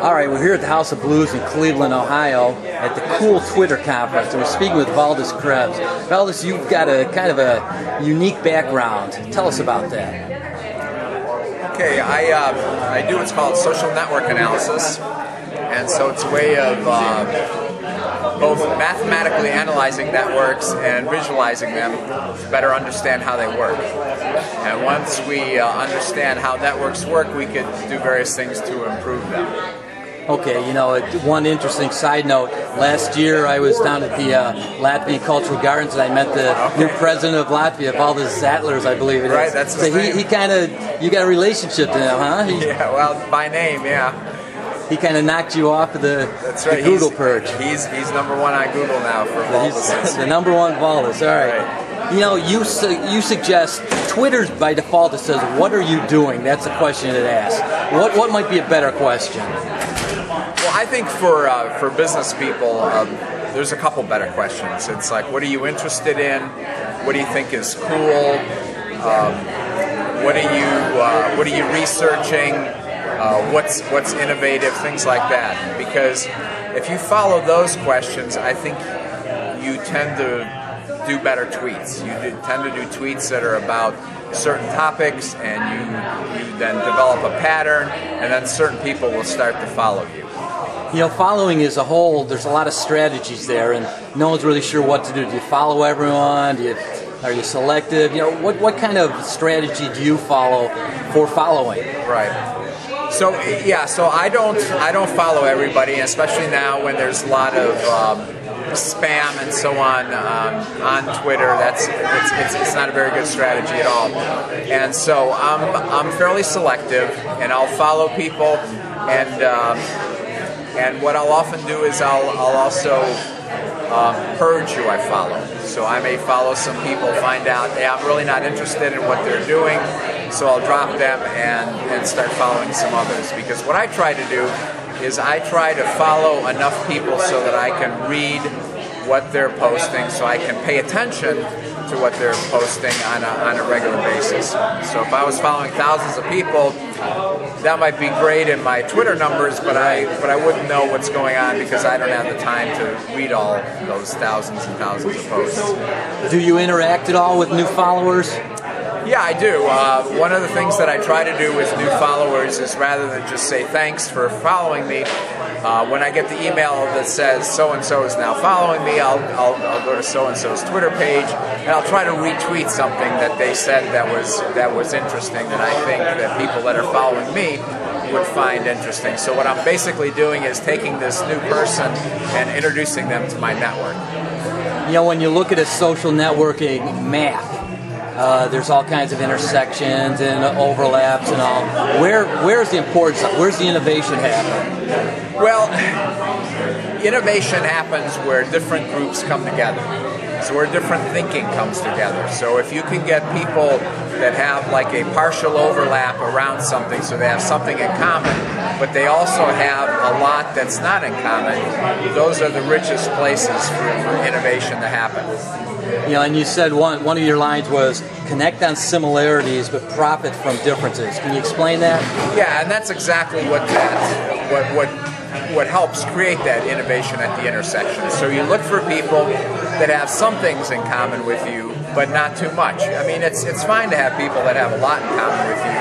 All right, we're here at the House of Blues in Cleveland, Ohio, at the Cool Twitter Conference, and we're speaking with Valdis Krebs. Valdis, you've got a kind of a unique background. Tell us about that. Okay, I do what's called social network analysis, and so it's a way of both mathematically analyzing networks and visualizing them to better understand how they work. And once we understand how networks work, we could do various things to improve them. Okay, you know, one interesting side note, last year I was down at the Latvian Cultural Gardens and I met the new president of Latvia, Valdis Zatlers, I believe it is. Right, that's his name. He kind of, you got a relationship to him, huh? Yeah, well, by name, yeah. He kind of knocked you off of the Google perch. He's number one on Google now for Valdis. He's the number one Valdis, all right. You know, you suggest Twitter's by default it says, "What are you doing?" That's the question it asks. What might be a better question? Well, I think for business people, there's a couple better questions. It's like, what are you interested in? What do you think is cool? What are you researching? What's innovative? Things like that. Because if you follow those questions, I think you tend to do better tweets. You tend to do tweets that are about certain topics, and you then develop a pattern, and then certain people will start to follow you. You know, following as a whole, there's a lot of strategies there, and no one's really sure what to do. Do you follow everyone? Are you selective? You know, what kind of strategy do you follow for following? Right. So yeah, so I don't follow everybody, especially now when there's a lot of spam and so on Twitter. It's not a very good strategy at all. And so I'm fairly selective, and I'll follow people, and what I'll often do is I'll also purge who I follow. So I may follow some people, find out, hey, I'm really not interested in what they're doing, so I'll drop them and start following some others. Because what I try to do is I try to follow enough people so that I can read what they're posting, so I can pay attention to what they're posting on a regular basis. So if I was following thousands of people, that might be great in my Twitter numbers, but I wouldn't know what's going on because I don't have the time to read all those thousands and thousands of posts. Do you interact at all with new followers? Yeah, I do. One of the things that I try to do with new followers is rather than just say thanks for following me, when I get the email that says so-and-so is now following me, I'll go to so-and-so's Twitter page and I'll try to retweet something that they said that was interesting, that I think that people that are following me would find interesting. So what I'm basically doing is taking this new person and introducing them to my network. You know, when you look at a social networking map, there's all kinds of intersections and overlaps and all. Where's the importance? Where's the innovation happen? Well, innovation happens where different groups come together. So where different thinking comes together. So if you can get people that have like a partial overlap around something, so they have something in common, but they also have a lot that's not in common, those are the richest places for innovation to happen. You know, and you said one of your lines was connect on similarities but profit from differences. Can you explain that? Yeah, and that's exactly what helps create that innovation at the intersection. So you look for people that have some things in common with you, but not too much. I mean, it's fine to have people that have a lot in common with you,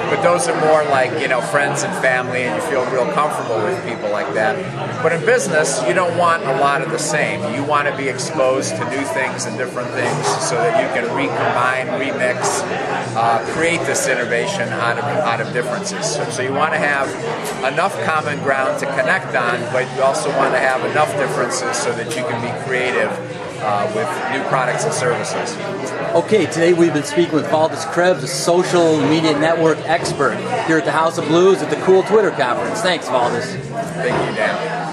but those are more like, you know, friends and family, and you feel real comfortable with people like that. But in business, you don't want a lot of the same. You want to be exposed to new things and different things so that you can recombine, remix, create this innovation out of differences. So you want to have enough common ground to connect on, but you also want to have enough differences so that you can be creative with new products and services. Okay, today we've been speaking with Valdis Krebs, a social media network expert here at the House of Blues at the Cool Twitter Conference. Thanks, Valdis. Thank you, Dan.